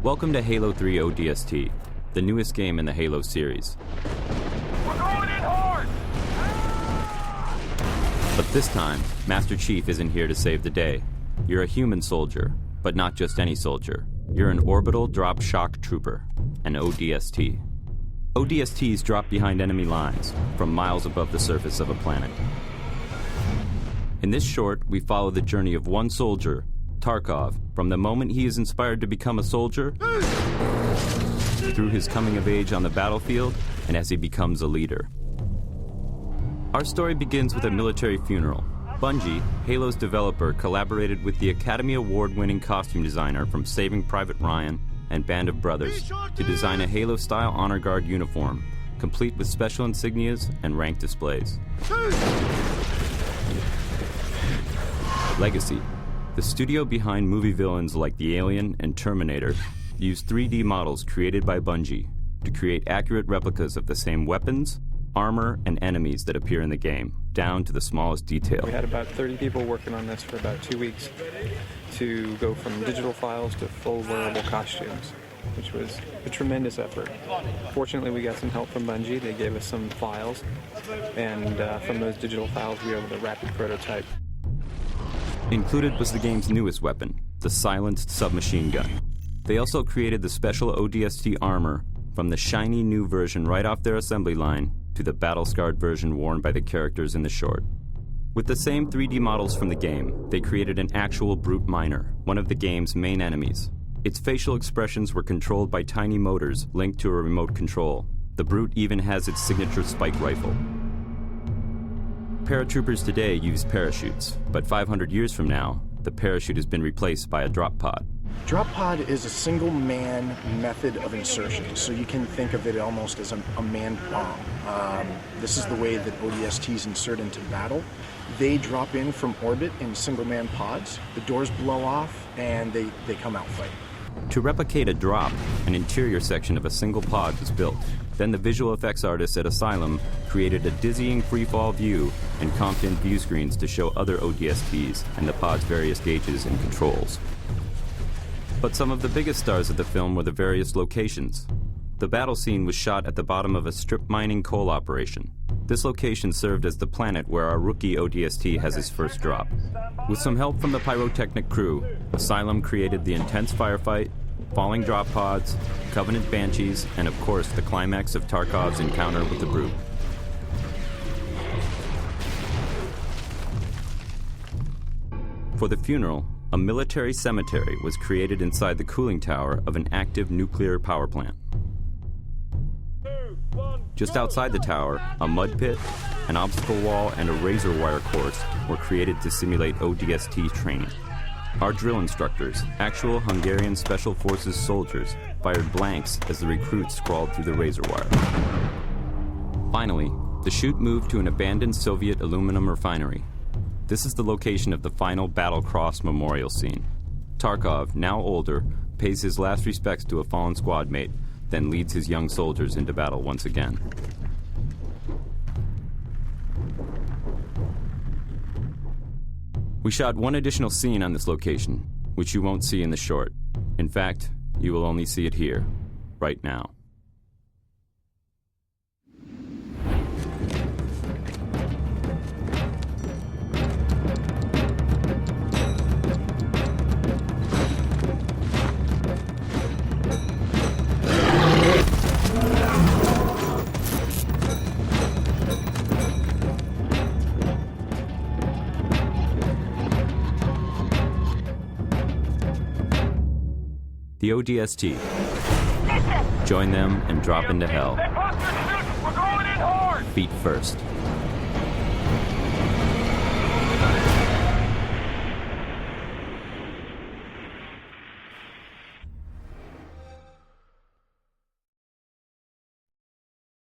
Welcome to Halo 3 ODST, the newest game in the Halo series. We're going in hard! But this time, Master Chief isn't here to save the day. You're a human soldier, but not just any soldier. You're an Orbital Drop Shock Trooper, an ODST. ODSTs drop behind enemy lines, from miles above the surface of a planet. In this short, we follow the journey of one soldier, Tarkov, from the moment he is inspired to become a soldier, through his coming of age on the battlefield, and as he becomes a leader. Our story begins with a military funeral. Bungie, Halo's developer, collaborated with the Academy Award-winning costume designer from Saving Private Ryan and Band of Brothers to design a Halo-style Honor Guard uniform, complete with special insignias and rank displays. Legacy. The studio behind movie villains like The Alien and Terminator used 3D models created by Bungie to create accurate replicas of the same weapons, armor, and enemies that appear in the game, down to the smallest detail. We had about 30 people working on this for about 2 weeks to go from digital files to full wearable costumes, which was a tremendous effort. Fortunately, we got some help from Bungie. They gave us some files, and from those digital files, we were able to rapid prototype. Included was the game's newest weapon, the silenced submachine gun. They also created the special ODST armor from the shiny new version right off their assembly line to the battle-scarred version worn by the characters in the short. With the same 3D models from the game, they created an actual brute miner, one of the game's main enemies. Its facial expressions were controlled by tiny motors linked to a remote control. The brute even has its signature spike rifle. Paratroopers today use parachutes, but 500 years from now, the parachute has been replaced by a drop pod. Drop pod is a single-man method of insertion, so you can think of it almost as a manned bomb. This is the way that ODSTs insert into battle. They drop in from orbit in single-man pods, the doors blow off, and they come out fighting. To replicate a drop, an interior section of a single pod was built. Then the visual effects artists at Asylum created a dizzying freefall view and comped in view screens to show other ODSTs and the pod's various gauges and controls. But some of the biggest stars of the film were the various locations. The battle scene was shot at the bottom of a strip mining coal operation. This location served as the planet where our rookie ODST has his first drop. With some help from the pyrotechnic crew, Asylum created the intense firefight, falling drop pods, Covenant Banshees, and of course the climax of Tarkov's encounter with the Brute. For the funeral, a military cemetery was created inside the cooling tower of an active nuclear power plant. Just outside the tower, a mud pit, an obstacle wall, and a razor wire course were created to simulate ODST training. Our drill instructors, actual Hungarian Special Forces soldiers, fired blanks as the recruits crawled through the razor wire. Finally, the shoot moved to an abandoned Soviet aluminum refinery. This is the location of the final Battle Cross memorial scene. Tarkov, now older, pays his last respects to a fallen squad mate, then leads his young soldiers into battle once again. We shot one additional scene on this location, which you won't see in the short. In fact, you will only see it here, right now. The ODST. Join them and drop into hell. We're going in hard! Feet first.